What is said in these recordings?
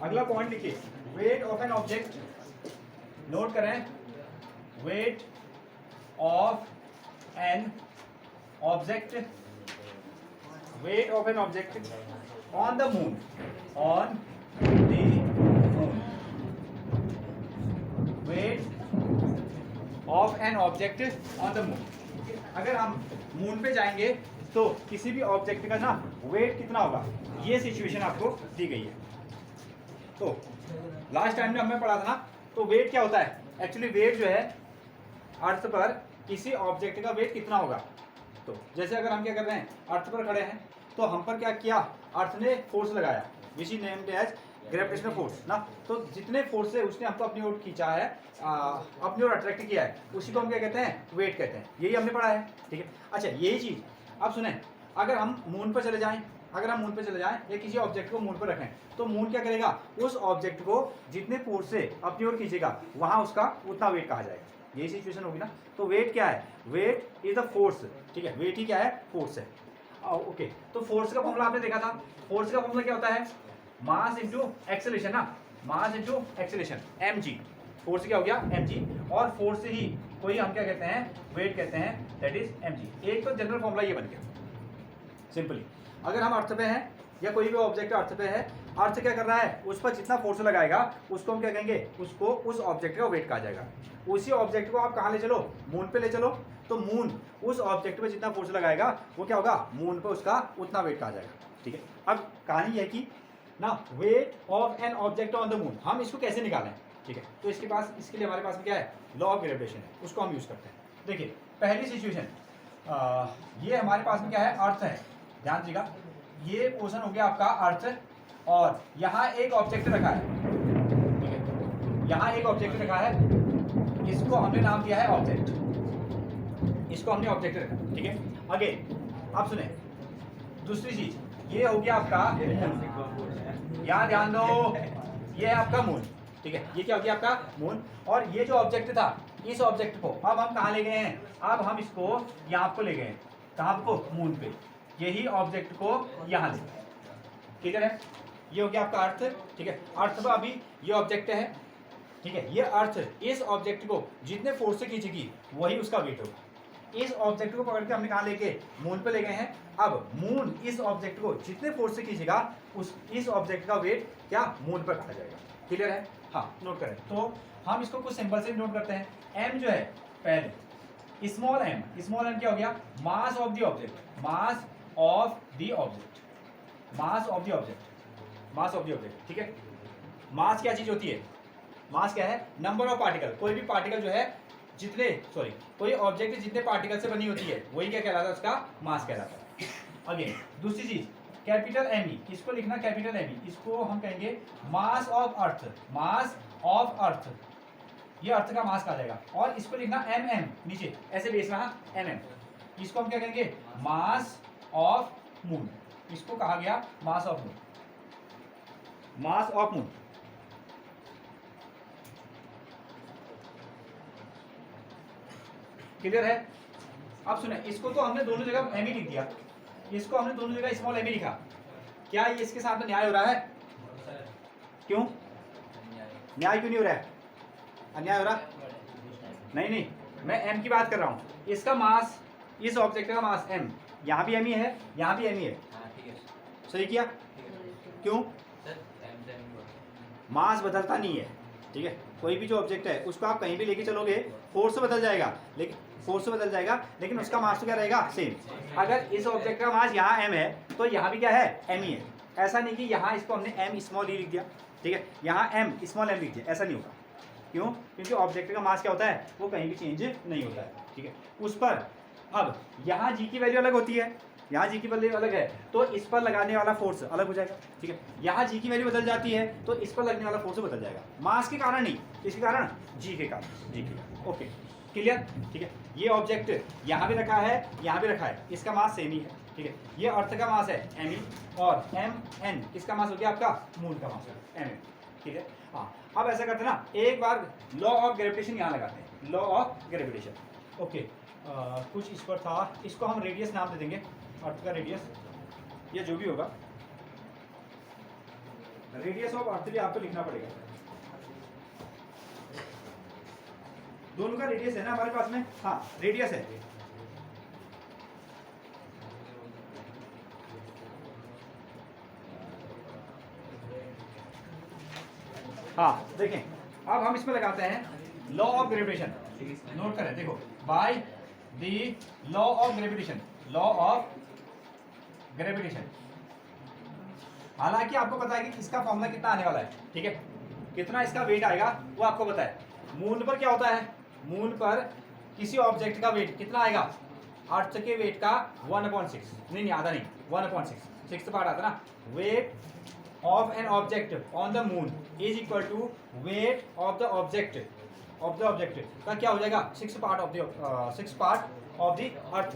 अगला पॉइंट लिखिए, weight of an object, note करें, weight of an object, weight of an object on the moon, on the moon, weight of an object on the moon. अगर हम moon पे जाएंगे तो किसी भी ऑब्जेक्ट का ना वेट कितना होगा, ये सिचुएशन आपको दी गई है। तो लास्ट टाइम में हमने पढ़ा था ना, तो वेट क्या होता है, एक्चुअली वेट जो है अर्थ पर किसी ऑब्जेक्ट का वेट कितना होगा। तो जैसे अगर हम क्या कर रहे हैं, अर्थ पर खड़े हैं, तो हम पर क्या किया, अर्थ ने फोर्स लगाया, which is named as gravitational force ना। तो जितने फोर्स से उसने हमको अपनी ओर खींचा है, अपनी ओर अट्रैक्ट किया है, उसी को हम क्या कहते हैं, वेट कहते हैं। यही हमने पढ़ा है, ठीक है। अच्छा, यही चीज अब सुने, अगर हम मून पर चले जाएं, अगर हम मून पर चले जाएं या किसी ऑब्जेक्ट को मून पर रखें, तो मून क्या करेगा, उस ऑब्जेक्ट को जितने फोर्स से अपनी ओर खींचेगा, वहां उसका उतना वेट कहा जाएगा। यही सिचुएशन होगी ना। तो वेट क्या है, वेट इज द फोर्स, ठीक है। वेट ही क्या है, फोर्स है। ओके, तो फोर्स का फॉर्मूला आपने देखा था। फोर्स का फॉर्मूला क्या होता है, मास इनटू एक्सेलरेशन ना, mass into acceleration, mg। Force क्या हो गया, mg, और फोर्स ही कोई हम क्या कहते हैं, वेट कहते हैं, दैट इज mg। एक तो जनरल फॉर्मूला ये बन गया सिंपली। अगर हम अर्थ पे हैं या कोई भी ऑब्जेक्ट अर्थ पे है, अर्थ क्या कर रहा है, उस पर जितना फोर्स लगाएगा उसको हम क्या कहेंगे, उसको उस ऑब्जेक्ट का वेट कहा जाएगा। उसी ऑब्जेक्ट को आप कहाँ ले चलो, मून पे ले चलो, तो मून उस ऑब्जेक्ट पे जितना फोर्स लगाएगा वो क्या होगा, मून पे उसका उतना वेट कहा जाएगा, ठीक है। अब कहानी यह है कि ना, weight of an object on the moon, हम इसको कैसे निकालें, ठीक है। तो इसके लिए हमारे पास में क्या है, लॉ ऑफ ग्रेविटेशन है, उसको हम यूज करते हैं। देखिए पहली सिचुएशन, ये हमारे पास में क्या है, अर्थ है, ध्यान दीजिएगा। ये पोर्शन हो गया आपका अर्थ, और यहाँ एक ऑब्जेक्ट रखा है, ठीक है। यहाँ एक ऑब्जेक्ट रखा है, इसको हमने नाम दिया है ऑब्जेक्ट, इसको हमने ऑब्जेक्ट रखा, ठीक है। अगेन अब सुने, दूसरी चीज, ये हो गया आपका, यहाँ ध्यान दो, ये है आपका मून, ठीक है। ये क्या हो गया आपका मून, और ये जो ऑब्जेक्ट था, इस ऑब्जेक्ट को अब हम कहाँ ले गए हैं, अब हम इसको यहाँ को ले गए हैं, कहाँ को, मून पे। यही ऑब्जेक्ट को यहाँ ले गए, ठीक है। ये हो गया आपका अर्थ, ठीक है। अर्थ पर अभी ये ऑब्जेक्ट है, ठीक है। ये अर्थ इस ऑब्जेक्ट को जितने फोर्स से खींचेगी वही उसका वेट होगा। इस ऑब्जेक्ट को पकड़ के हमने कहाँ लेके, मून पे ले गए हैं। अब मून इस ऑब्जेक्ट को जितने फोर्स से खींचेगा, इस ऑब्जेक्ट का वेट क्या, मून पर कहा जाएगा। क्लियर है, हाँ नोट करें। तो हम इसको कुछ सिंपल से नोट करते हैं। एम जो है, पहले स्मॉल एम, स्मॉल एम क्या हो गया, मास of the object, mass of the object, mass of the object, mass of the object, ठीक है। मास क्या चीज होती है, मास क्या है, नंबर ऑफ पार्टिकल। कोई भी पार्टिकल जो है जितने, सॉरी, कोई ऑब्जेक्ट जितने पार्टिकल से बनी होती है वही क्या कहलाता है, उसका मास कहलाता है। अगेन दूसरी चीज, कैपिटल एम ई, इसको लिखना कैपिटल एम ई, इसको हम कहेंगे mass of earth, mass of earth, ये अर्थ का मास कहा जाएगा। और इसको लिखना एम एम, नीचे ऐसे बेच रहा एम एम, इसको हम क्या कहेंगे, मास ऑफ मून, इसको कहा गया मास of moon, mass of moon. Clear है। अब सुने, इसको तो हमने दोनों जगह एम ही लिख दिया, इसको हमने दोनों जगह स्मॉल एम ही लिखा। क्या ये इसके साथ में न्याय हो रहा है, क्यों न्याय क्यों नहीं हो रहा है, अन्याय हो रहा, नहीं नहीं, मैं एम की बात कर रहा हूँ। इसका मास, इस ऑब्जेक्ट का मास एम, यहाँ भी एम ही है, यहाँ भी एम ही है, सही किया, क्यों, मास बदलता नहीं है, ठीक है। कोई भी जो ऑब्जेक्ट है उसको आप कहीं भी लेके चलोगे, फोर्स से बदल जाएगा, लेकिन फोर्स से बदल जाएगा, लेकिन उसका मास तो क्या रहेगा, सेम। अगर इस ऑब्जेक्ट का मास यहाँ एम है तो यहाँ भी क्या है, एम ही है। ऐसा नहीं कि यहाँ इसको हमने एम स्मॉल ही लिख दिया, ठीक है, यहाँ एम स्मॉल एम लिख दिया, ऐसा नहीं होगा। क्यों, क्योंकि ऑब्जेक्ट का मास क्या होता है, वो कहीं भी चेंज नहीं होता है, ठीक है। उस पर अब यहाँ जी की वैल्यू अलग होती है, यहाँ जी की वैल्यू अलग है, तो इस पर लगाने वाला फोर्स अलग हो जाएगा, ठीक है। यहाँ जी की वैल्यू बदल जाती है तो इस पर लगने वाला फोर्स बदल जाएगा, मास के कारण नहीं, इसके कारण जी के कारण, जी के कारण। ओके क्लियर, ठीक है। ये ऑब्जेक्ट यहाँ भी रखा है, यहाँ भी रखा है, इसका मास सेम ही है, ठीक है। ये अर्थ का मास है एम ई, और एम एन किसका मास हो गया, आपका मून का मास है एम एन, ठीक है। हाँ, अब ऐसा करते ना, एक बार लॉ ऑफ ग्रेविटेशन यहाँ लगाते हैं, लॉ ऑफ ग्रेविटेशन। ओके, कुछ इस पर था, इसको हम रेडियस नाम दे देंगे, अर्थ का रेडियस, या जो भी होगा, रेडियस ऑफ अर्थ भी आपको लिखना पड़ेगा। दोनों का रेडियस है ना हमारे पास में, हाँ रेडियस है। हाँ देखें, अब हम इसमें लगाते हैं लॉ ऑफ ग्रेविटेशन। नोट करें, देखो bye the law of gravitation, law of gravitation. हालांकि आपको पता है कि इसका फॉर्मूला कितना आने वाला है, ठीक है, कितना इसका वेट आएगा वो आपको पता है। मून पर क्या होता है, मून पर किसी ऑब्जेक्ट का वेट कितना आएगा, अर्थ के वेट का 1/6, नहीं आधा नहीं, 1/6, सिक्स्थ पार्ट आता ना। Weight of an object on the moon is equal to weight of the object का क्या हो जाएगा, six part of the earth,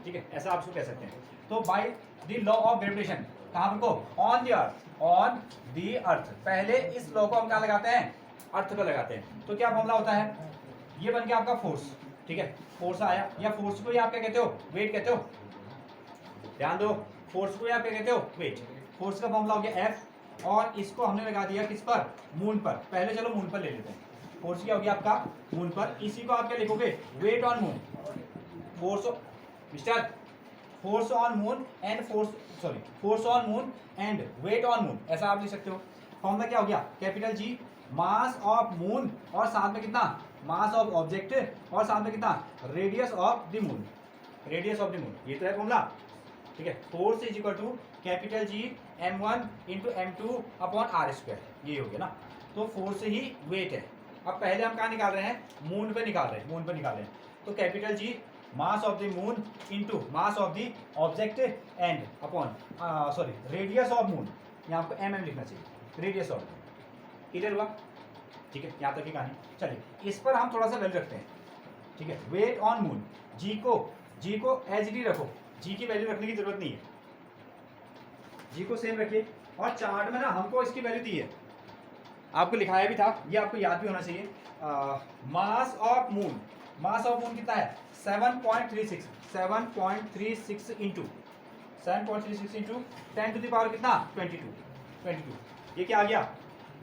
ठीक है, ऐसा आप उसको कह सकते हैं। तो by the law of gravitation कहाँ को, ऑन द अर्थ, पहले इस लॉ को हम क्या लगाते हैं, अर्थ पर लगाते हैं। तो क्या फॉर्मूला होता है, ये बन गया आपका फोर्स, ठीक है, फोर्स आया, या फोर्स को ही आप क्या कहते हो, वेट कहते हो, ध्यान दो, फोर्स को ही आप क्या कहते हो, वेट। फोर्स का फॉर्मूला हो गया F, और इसको हमने लगा दिया किस पर, मून पर। पहले चलो मून पर ले लेते हैं। फोर्स क्या हो गया आपका, मून पर, इसी को आप क्या लिखोगे, weight on moon, force on moon and weight on moon, ऐसा आप लिख सकते हो। फॉर्मूला क्या हो गया, capital G, mass of moon, और साथ में कितना, मास ऑफ ऑब्जेक्ट, और साथ में कितना, रेडियस ऑफ द मून, ये तो है फॉर्मूला, ठीक है। Force is equal to capital G m1 into m2 upon r², ये हो गया ना। तो फोर्स ही वेट है। अब पहले हम कहाँ निकाल रहे हैं, मून पे निकाल रहे हैं, तो capital G mass of the moon into mass of the object and upon radius of moon, यहाँ आपको mm लिखना चाहिए, रेडियस ऑफ, क्लियर हुआ, ठीक है, यहाँ तक की कहानी। चलिए इस पर हम थोड़ा सा वैल्यू रखते हैं, ठीक है। वेट ऑन मून, जी को एज डी रखो, जी की वैल्यू रखने की जरूरत नहीं है, जी को सेम रखिए। और चार्ट में ना हमको इसकी वैल्यू दी है, आपको लिखाया भी था, ये आपको याद भी होना चाहिए। मास ऑफ मून कितना है, 7.36 इंटू 10 टू द पावर कितना, 22। ये क्या आ गया,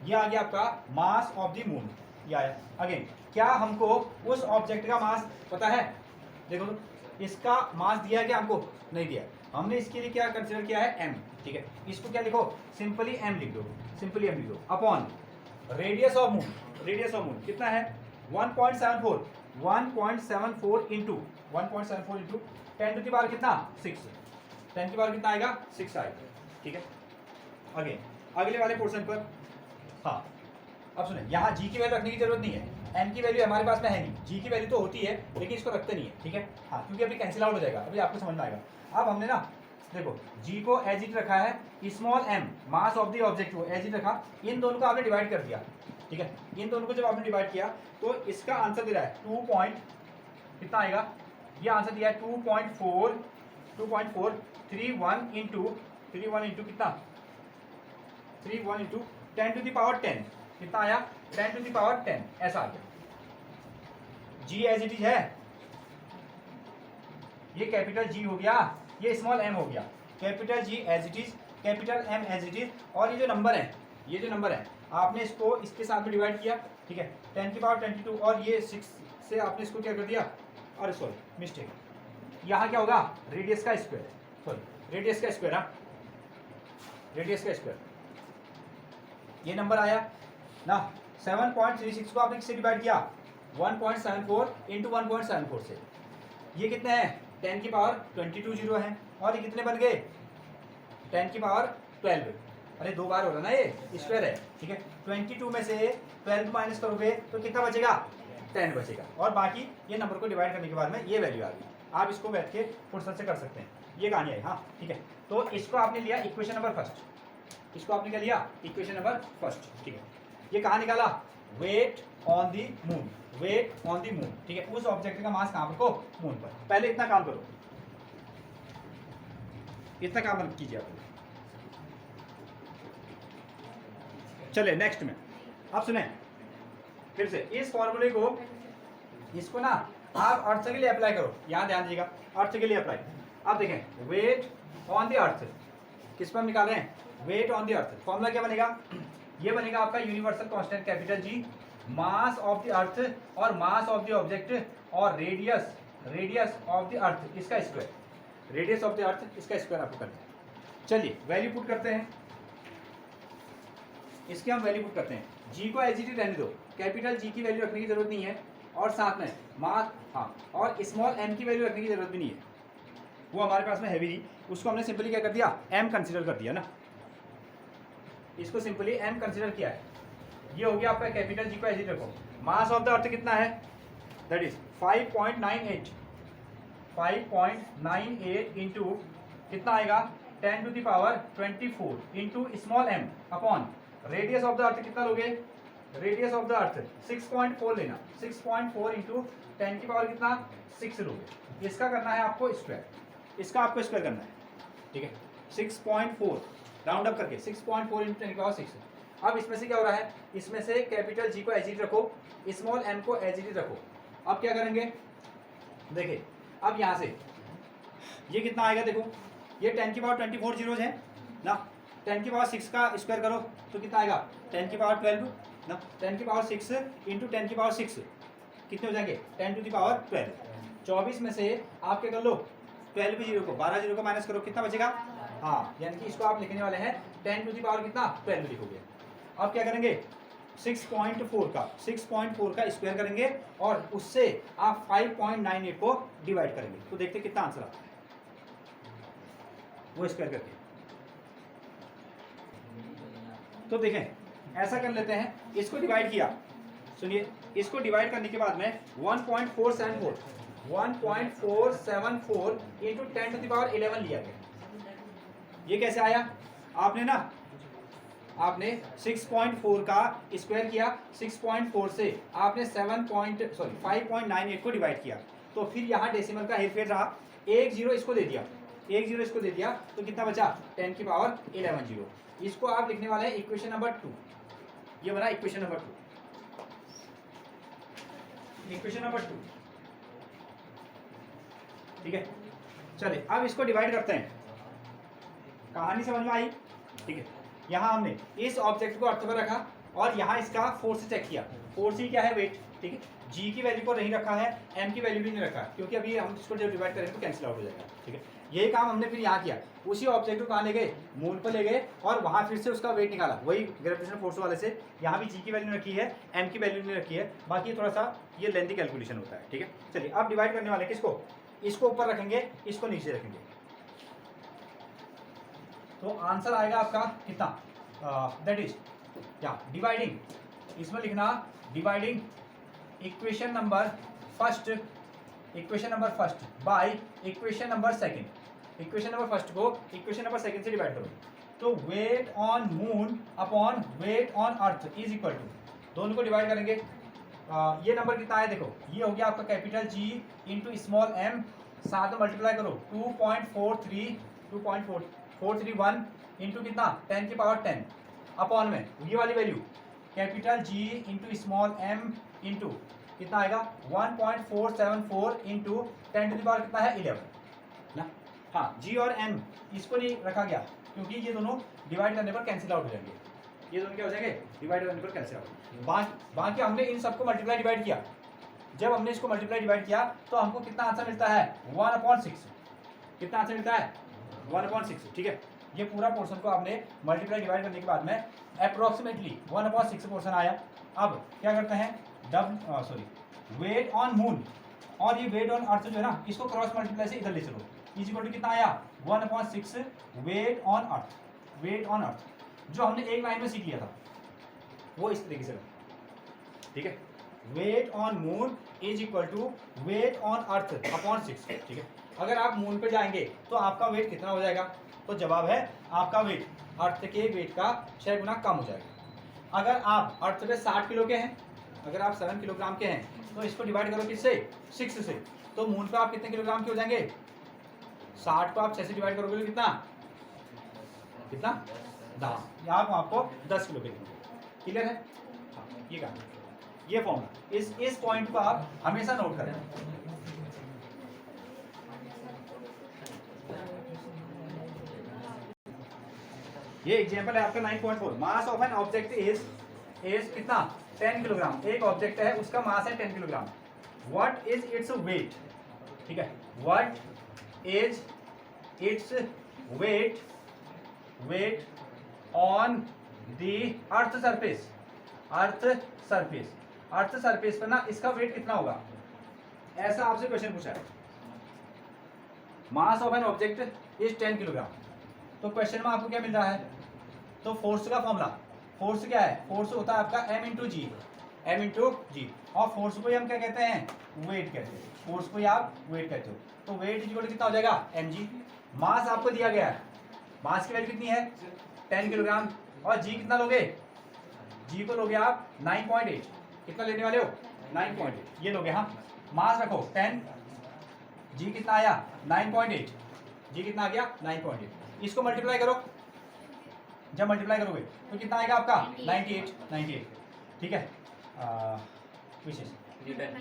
ये आ गया आपका मास ऑफ द मून, ये आया। अगेन क्या हमको उस ऑब्जेक्ट का मास पता है, देखो तो, इसका मास दिया है क्या, हमको नहीं दिया, हमने इसके लिए क्या कंसीडर किया है, m, ठीक है। इसको क्या लिखो, सिंपली m लिख दो, अपॉन रेडियस ऑफ मून कितना है, 1.74 इंटू 10 टू द पावर कितना, 6, 10 की पावर कितना आएगा, 6 आएगा, ठीक है। अगेन अगले वाले पोर्शन पर, हाँ अब सुने, यहाँ जी की वैल्यू रखने की जरूरत नहीं है, एम की वैल्यू हमारे पास में है नहीं, जी की वैल्यू तो होती है लेकिन इसको रखते नहीं है, ठीक है, हाँ, क्योंकि अभी कैंसिल आउट हो जाएगा, अभी आपको समझ में आएगा। अब हमने ना देखो जी को एज इट रखा है, small m mass of the object को एज इट रखा, इन दोनों को आपने डिवाइड कर दिया, ठीक है। इन दोनों को जब आपने डिवाइड किया तो इसका आंसर दे रहा है 2 पॉइंट कितना आएगा, ये आंसर दिया है 2.431 इंटू कितना, 31 इंटू 10 टू द पावर 10, कितना आया, 10 टू द पावर 10, ऐसा आ गया। जी एज इट इज है, ये कैपिटल G हो गया, ये स्मॉल m हो गया, capital G as it is, capital M as it is, और ये जो नंबर है आपने इसको इसके साथ में डिवाइड किया, ठीक है, 10 की पावर 22, और ये 6 से आपने इसको क्या कर दिया, अरे सॉरी मिस्टेक, यहाँ क्या होगा, रेडियस का स्क्वायर, ये नंबर आया ना, 7.36 को आपने किससे डिवाइड किया, 1.74 इंटू 1.74 से, ये कितने हैं, 10 की पावर 22 जीरो है, और ये कितने बन गए, 10 की पावर 12, अरे 2 बार हो रहा ना, ये स्क्वायर है, ठीक है। 22 में से 12 माइनस करोगे तो कितना बचेगा, 10 बचेगा, और बाकी ये नंबर को डिवाइड करने के बाद में ये वैल्यू आ गई। आप इसको बैठ के फुर्सत से कर सकते हैं, ये कहानी है, हाँ ठीक है। तो इसको आपने लिया इक्वेशन नंबर फर्स्ट, ठीक है। ये कहाँ निकाला, वेट ऑन दी मून, ठीक है, उस ऑब्जेक्ट का मास कहाँ पर को, मून पर। पहले इतना काम करो, इतना काम कीजिए आप। चलिए नेक्स्ट में, अब सुने फिर से इस फॉर्मूले को, इसको ना आप अर्थ के लिए अप्लाई करो, यहाँ ध्यान दीजिएगा, अर्थ के लिए अप्लाई। अब देखें वेट ऑन द अर्थ किस पर हम निकाल रहे हैं, weight on the earth, formula क्या बनेगा, ये बनेगा आपका universal constant capital G, mass of the earth और मास ऑफ द ऑब्जेक्ट और रेडियस ऑफ द अर्थ इसका square, radius of the earth इसका स्क्वायर आपको करना है। चलिए वैल्यू पुट करते हैं, इसके हम वैल्यू पुट करते हैं। जी को एज इट इज रहने दो, कैपिटल जी की वैल्यू रखने की जरूरत नहीं है, और साथ में मास, हाँ, और स्मॉल एम की वैल्यू रखने की जरूरत भी नहीं है, वो हमारे पास में है भी नहीं, उसको हमने सिंपली क्या कर दिया, एम कंसिडर कर दिया ना, इसको सिंपली एम कंसिडर किया है। ये हो गया आपका कैपिटल जी को एज इट रखो। मास ऑफ द अर्थ कितना है, दैट इज 5.98 इंटू कितना आएगा 10 to the power 24 into small M upon radius of the earth कितना लोगे, रेडियस ऑफ द अर्थ 6.4 लेना, 6.4 इंटू 10 की पावर कितना 6 लोगे। इसका करना है आपको स्क्वायर, इसका आपको स्क्वायर करना है, ठीक है। 6.4 राउंड अप करके 6.4 इंटू 10 की पावर 6। अब इसमें से क्या हो रहा है, इसमें से कैपिटल जी को एज इट रखो, स्मॉल एम को एज इट रखो। अब क्या करेंगे, देखिए अब यहाँ से ये कितना आएगा, देखो ये 10 की पावर 24 जीरोज है ना, 10 की पावर 6 का स्क्वायर करो तो कितना आएगा 10 की पावर 12 ना, 10 की पावर 6 इंटू 10 की पावर 6 कितने हो जाएंगे 10 टू दी पावर 12। 24 में से आप क्या कर लो 12 जीरो को 12 जीरो को माइनस करो, कितना बचेगा, हाँ, यानी कि इसको आप लिखने वाले हैं 10 टू दी पावर कितना 12 लिखोगे। अब क्या करेंगे 6.4 का स्क्वायर करेंगे और उससे आप 5.98 को डिवाइड करेंगे, तो देखते कितना आंसर आता है वो स्क्वायर करके। तो देखें ऐसा कर लेते हैं, इसको डिवाइड किया, सुनिए इसको डिवाइड करने के बाद में 1.474 इंटू 10 टू द पावर 11 लिया गया। ये कैसे आया, आपने 6.4 का स्क्वायर किया, 6.4 से आपने 5.98 को डिवाइड किया, तो फिर यहाँ डेसिमल का हेरफेर रहा, एक जीरो इसको दे दिया, तो कितना बचा 10 की पावर 11 जीरो। इसको आप लिखने वाले हैं इक्वेशन नंबर 2, ये बना इक्वेशन नंबर 2, ठीक है। चलिए अब इसको डिवाइड करते हैं, कहानी समझ में आई, ठीक है। यहाँ हमने इस ऑब्जेक्ट को अर्थ पर रखा और यहाँ इसका फोर्स चेक किया, फोर्स ही क्या है वेट, ठीक है। जी की वैल्यू को नहीं रखा है, एम की वैल्यू भी नहीं रखा, क्योंकि अभी हम इसको जब डिवाइड करेंगे तो कैंसिल आउट हो जाएगा, ठीक है। यही काम हमने फिर यहाँ किया, उसी ऑब्जेक्ट को कहाँ ले गए, मून पर ले गए और वहाँ फिर से उसका वेट निकाला, वही ग्रेविटेशनल फोर्स वाले से। यहाँ भी जी की वैल्यू रखी है, एम की वैल्यू नहीं रखी है, बाकी थोड़ा सा ये लेंथी कैलकुलेशन होता है, ठीक है। चलिए अब डिवाइड करने वाले किसको, इसको ऊपर रखेंगे, इसको नीचे रखेंगे, तो आंसर आएगा आपका कितना, दैट इज क्या डिवाइडिंग, इसमें लिखना dividing equation number first by equation number second, equation number first को इक्वेशन नंबर सेकंड से डिवाइड करो, तो weight on moon upon weight on earth is equal to, दोनों को डिवाइड करेंगे, ये नंबर कितना है देखो, ये हो गया आपका capital G into small M, साथ में मल्टीप्लाई करो 2.431 इंटू कितना 10 की पावर 10 अपॉन में ये वाली value capital G into small M into कितना आएगा 1.474 इंटू 10 टू द पावर कितना है 11 ना, हाँ जी और एम इसको नहीं रखा गया क्योंकि ये दोनों डिवाइड करने पर कैंसिल आउट हो जाएंगे, ये दोनों क्या हो जाएंगे डिवाइड करने पर कैंसिल आउट। बाकी हमने इन सबको मल्टीप्लाई डिवाइड किया, जब हमने इसको मल्टीप्लाई डिवाइड किया तो हमको कितना आंसर मिलता है 1/6, कितना आंसर मिलता है 1/6, ठीक है। ये पूरा पोर्शन को आपने मल्टीप्लाई डिवाइड करने के बाद में अप्रोक्सीमेटली 1/6 पोर्शन आया। अब क्या करते हैं वेट ऑन मून और ये वेट ऑन अर्थ जो है ना, इसको क्रॉस मल्टीप्लाई से इधर ले चलो, इक्वल टू कितना आया 1/6 वेट ऑन अर्थ, जो हमने एक लाइन में सीख लिया था वो इस तरीके से, ठीक है। Weight on moon is equal to weight on earth upon 6, ठीक है। अगर आप मून पे जाएंगे तो आपका वेट कितना हो जाएगा, तो जवाब है आपका वेट अर्थ के वेट का 6 गुना कम हो जाएगा। अगर आप अर्थ पे 60 किलो के हैं, अगर आप 7 किलोग्राम के हैं तो इसको डिवाइड करो किससे 6 से, तो मून पे आप कितने किलोग्राम के हो जाएंगे 60 को आप 6 से डिवाइड करोगे तो कितना 10, यहाँ आपको 10 किलो के देंगे, क्लियर है। हाँ, ये फॉर्मूला इस पॉइंट को आप हमेशा नोट करें। ये एग्जांपल है आपका 9.4। मास ऑफ एन ऑब्जेक्ट इज कितना 10 किलोग्राम। एक ऑब्जेक्ट है उसका मास है 10 kilogram. What is its weight, ठीक है, what is its weight on the earth surface. Earth surface पर ना इसका वेट कितना होगा, ऐसा आपसे क्वेश्चन पूछा है। मास of an object is 10 kilogram. तो क्वेश्चन में आपको क्या मिल रहा है, तो फोर्स का फॉर्मूला, फोर्स क्या है, फोर्स होता है आपका m इंटू जी, और फोर्स को ही हम क्या कहते हैं, वेट कहते हैं। फोर्स को ही आप वेट कहते हो। तो वेट इक्वल कितना हो जाएगा mg। मास आपको दिया गया है, मास की वैल्यू कितनी है 10 किलोग्राम, और जी कितना लोगे, जी को लोगे आप 9.8। कितना लेने वाले हो 9.8, ये लोगे। हाँ, मास रखो 10, जी कितना आया 9.8, जी कितना आ गया 9.8। इसको मल्टीप्लाई करो, जब मल्टीप्लाई करोगे तो कितना आएगा आपका 98। ठीक है, विशेष न्यूटन।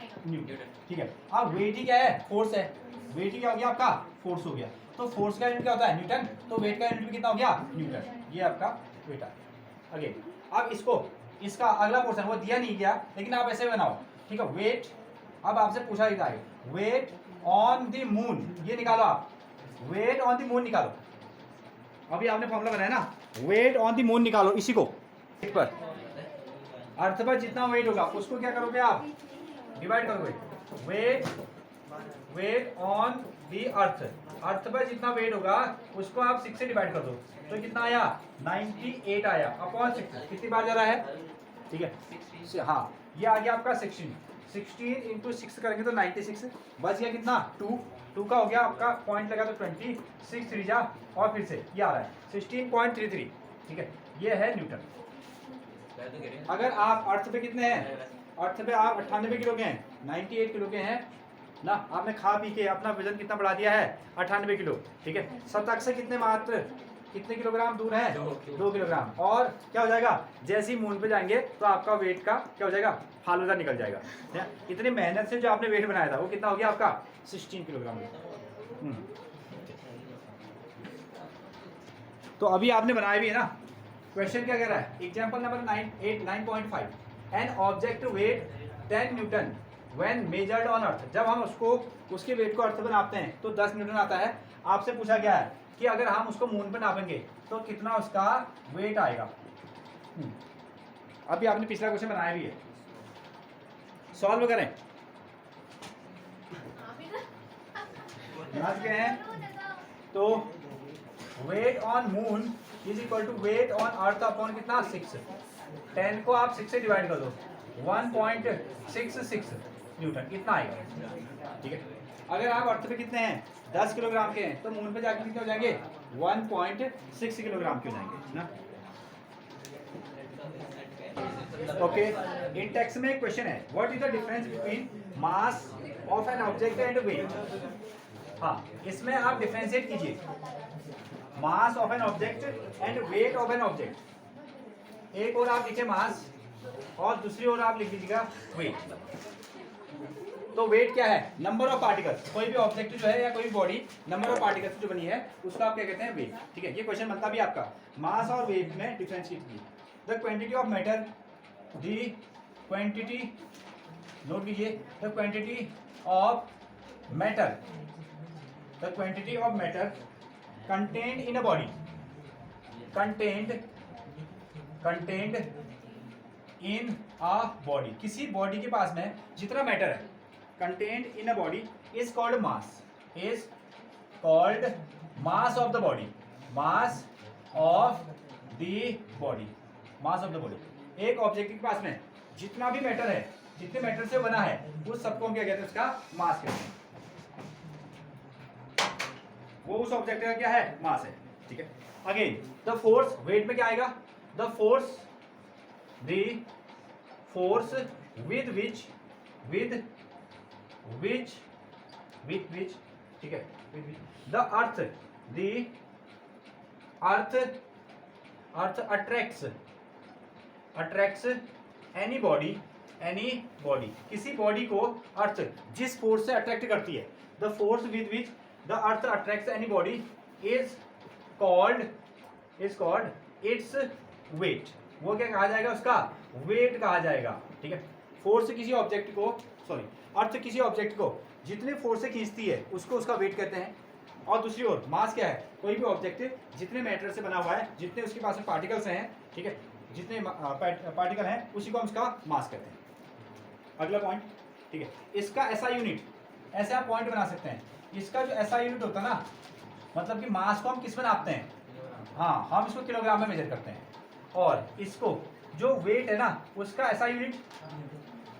ठीक है, अब वेट ही क्या है, फोर्स है। वेट ही क्या हो गया आपका, फोर्स हो गया। तो फोर्स का यूनिट क्या होता है न्यूटन, तो वेट का यूनिट भी कितना हो गया न्यूटन। ये आपका वेट आ गया। अगेन अब इसका अगला पोर्शन वो दिया नहीं गया, लेकिन आप ऐसे बनाओ, ठीक है। वेट, अब आपसे पूछा जाता है वेट ऑन द मून, ये निकालो आप, वेट ऑन द मून निकालो। अभी आपने फॉर्मूला बनाया ना, वेट ऑन द मून निकालो। इसी को वेट पर, अर्थ पर जितना वेट होगा उसको क्या करोगे आप, डिवाइड करोगे। वेट ऑन द अर्थ पर जितना वेट होगा उसको आप 6 से डिवाइड कर दो, तो कितना आया 98 आया अपॉन 6। कितनी बार जा रहा है, ठीक है। हाँ, ये आ गया आपका 16 इंटू 6 करेंगे तो 96, बच गया कितना 2 का हो गया आपका, पॉइंट लगा तो 20, 6 3 जा, और फिर से ये आ रहा है 16.33। ठीक है, ये है न्यूटन। अगर आप अर्थ पे कितने हैं, अर्थ पे आप 98 किलो के हैं, 98 किलो के हैं ना, आपने खा पी के अपना वजन कितना बढ़ा दिया है 98 किलो। ठीक है, शतक से कितने किलोग्राम दूर है 2 किलोग्राम। और क्या हो जाएगा, जैसे ही मून पे जाएंगे तो आपका वेट का क्या हो जाएगा, फालूदा निकल जाएगा। इतनी मेहनत से जो आपने वेट बनाया था वो कितना हो गया आपका 16 किलोग्राम। तो अभी आपने बनाया भी है ना। क्वेश्चन क्या कह रहा है, example number 9.5। N object wait 10 Newton when measured on earth. जब हम उसके वेट को अर्थ पर नापते हैं तो 10 न्यूटन आता है। आपसे पूछा गया है कि अगर हम उसको मून पर नापेंगे तो कितना उसका वेट आएगा। अभी आपने पिछला क्वेश्चन बनाया भी है, सॉल्व करें। बना चुके हैं। तो weight on moon is equal to weight on earth upon कितना 6। 10 को आप 6 से डिवाइड कर दो, 1.66 न्यूटन, इतना आएगा। ठीक है, अगर आप अर्थ पे कितने हैं 10 किलोग्राम के हैं तो मून पे जाके कितने हो जाएंगे 1.6 किलोग्राम के हो जाएंगे ना। ओके, इन टेक्स्ट में एक क्वेश्चन है, what is the difference between mass of an object and weight. हाँ, इसमें आप डिफरेंशिएट कीजिए, mass of an object and weight of an object. एक और आप लिखे मास और दूसरी ओर आप लिख लीजिएगा वेट। तो वेट क्या है, नंबर ऑफ पार्टिकल्स। कोई भी ऑब्जेक्ट जो है या कोई भी बॉडी नंबर ऑफ पार्टिकल्स जो बनी है उसको आप क्या कहते हैं वेट। ठीक है, ये क्वेश्चन बनता भी आपका मास और वेट में डिफरेंशिएट कीजिए। The quantity of matter, the quantity, note कीजिए, the quantity of matter, the quantity of matter contained in a body, contained in a body, किसी बॉडी के पास में जितना मैटर है contained in a body is called mass, is called mass of the body, mass of the body, mass of the body। एक object के पास में जितना भी मैटर है, जितने मैटर से बना है उस सबको हम क्या कहते हैं, उसका मास कहते हैं। वो उस ऑब्जेक्ट का क्या है, मास है। ठीक है, अगेन द फोर्स, वेट में क्या आएगा, द फोर्स विद विच, ठीक है, the earth attracts any body, किसी बॉडी को अर्थ जिस फोर्स से अट्रैक्ट करती है, the force with which the earth attracts any body is called its weight, वो क्या कहा जाएगा, उसका वेट कहा जाएगा। ठीक है, फोर्स किसी ऑब्जेक्ट को, सॉरी अर्थ किसी ऑब्जेक्ट को जितने फोर्स से खींचती है उसको उसका वेट कहते हैं। और दूसरी ओर मास क्या है, कोई भी ऑब्जेक्ट जितने मैटर से बना हुआ है, जितने उसके पास में पार्टिकल्स हैं, ठीक है, जितने पार्टिकल हैं उसी को हम उसका मास कहते हैं। अगला पॉइंट, ठीक है, इसका ऐसा यूनिट, ऐसे आप पॉइंट बना सकते हैं, इसका जो ऐसा यूनिट होता है ना, मतलब कि मास को हम किस में नापते हैं, हाँ हम इसको किलोग्राम में मेजर करते हैं, और इसको जो वेट है ना उसका ऐसा यूनिट,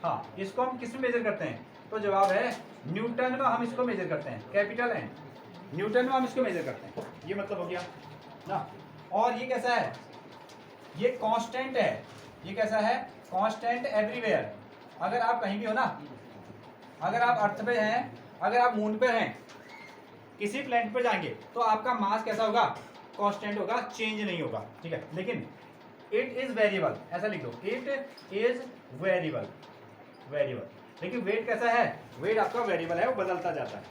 हाँ इसको हम किस में मेजर करते हैं, तो जवाब है न्यूटन में हम इसको मेजर करते हैं, कैपिटल एन, न्यूटन में हम इसको मेजर करते हैं। ये मतलब हो गया ना। और ये कैसा है, ये कांस्टेंट है, ये कैसा है, कांस्टेंट एवरीवेयर। अगर आप कहीं भी हो ना, अगर आप अर्थ पे हैं, अगर आप मून पे हैं, किसी प्लैनेट पर जाएंगे तो आपका मास कैसा होगा, कांस्टेंट होगा, चेंज नहीं होगा। ठीक है, लेकिन इट इज वेरिएबल, ऐसा लिख दो, इट इज वेरिएबल, वेरिएबल। लेकिन वेट कैसा है, वेट आपका वेरिएबल है, वो बदलता जाता है।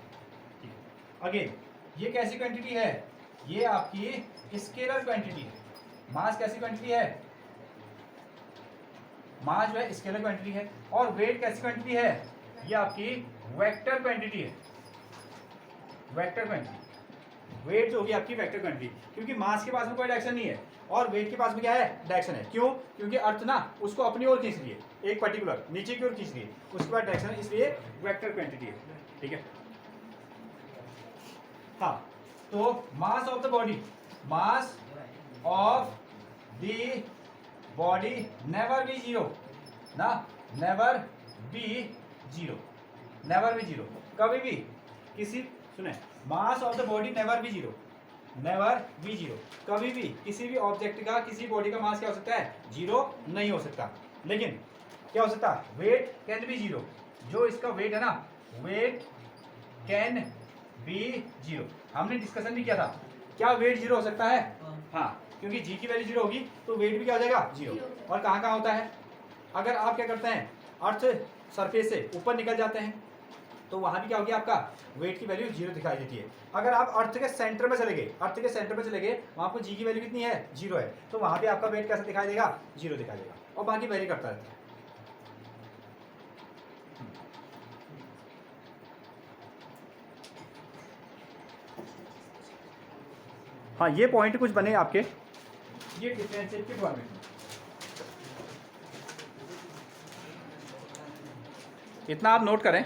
ठीक है, अगेन ये कैसी क्वांटिटी है, ये आपकी स्केलर क्वांटिटी है। मास कैसी क्वांटिटी है, मास जो है स्केलर क्वांटिटी है। और वेट कैसी क्वांटिटी है, ये आपकी वेक्टर क्वांटिटी है, वेक्टर क्वांटिटी। वेट जो होगी आपकी वेक्टर क्वांटिटी, क्योंकि मास के पास में कोई डायरेक्शन नहीं है और वेट के पास में क्या है, डायरेक्शन है। क्यों, क्योंकि अर्थ ना उसको अपनी ओर खींच रही है, एक पर्टिकुलर नीचे की ओर खींच रही है, उसके बाद डायरेक्शन है, इसलिए वेक्टर क्वांटिटी है। ठीक है, हाँ तो mass of the body, mass of the body never be zero ना, never be zero, never be zero, कभी भी किसी, सुने, mass of the body never be zero, never be zero, कभी भी किसी भी ऑब्जेक्ट का, किसी बॉडी का मास क्या हो सकता है, जीरो नहीं हो सकता। लेकिन क्या हो सकता है, वेट कैन बी जीरो, जो इसका वेट है ना, वेट कैन बी जीरो। हमने डिस्कशन भी किया था, क्या वेट जीरो हो सकता है, हाँ, क्योंकि जी की वैल्यू जीरो होगी तो वेट भी क्या हो जाएगा, जीरो। और कहाँ कहाँ होता है, अगर आप क्या करते हैं, अर्थ सरफेस से ऊपर निकल जाते हैं तो वहां भी क्या होगी, आपका वेट की वैल्यू जीरो दिखाई देती है। अगर आप अर्थ के सेंटर में चले गए, अर्थ के सेंटर में चले गए, वहां आपको जी की वैल्यू कितनी है, जीरो है, तो वहां भी आपका वेट कैसा दिखाई देगा, जीरो दिखाई देगा। और बाकी वेरी करता रहता है। हाँ ये पॉइंट कुछ बने आपके, ये डिफरेंशिएट के फॉर्मेट में, इतना आप नोट करें।